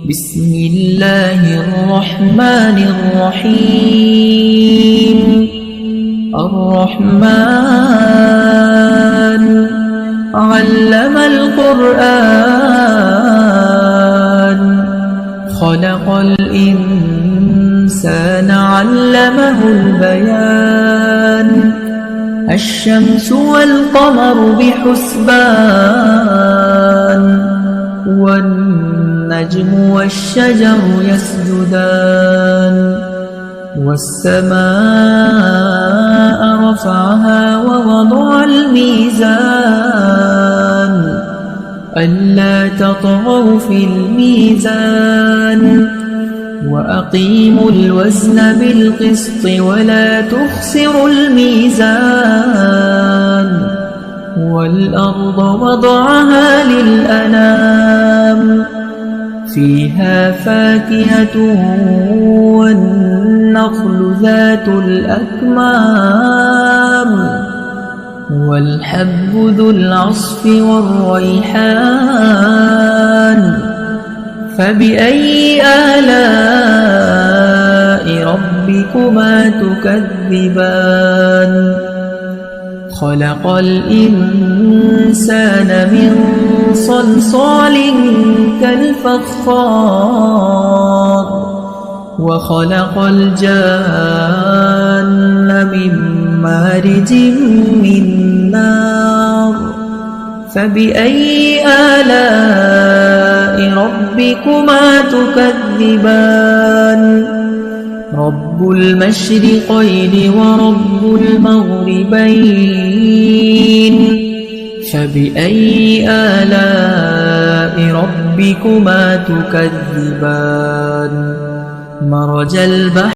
بسم الله الرحمن الرحيم. الرحمن علم القرآن، خلق الإنسان علمه البيان. الشمس والقمر بحسبان، والنجم والشجر يسجدان. والسماء رفعها ووضع الميزان، ألا تطغوا في الميزان. وأقيموا الوزن بالقسط ولا تخسروا الميزان. والأرض وضعها للأنام، فيها فاكهة والنخل ذات الأكمام. والحب ذو العصف والريحان. فبأي آلاء ربكما تكذبان؟ خلق الإنسان من صلصال كالفخار، وخلق الجان من مارج من نار. فبأي آلاء ربكما تكذبان؟ رب المشرقين ورب المغربين. فبأي آلاء ربكما تكذبان؟ مرج البحر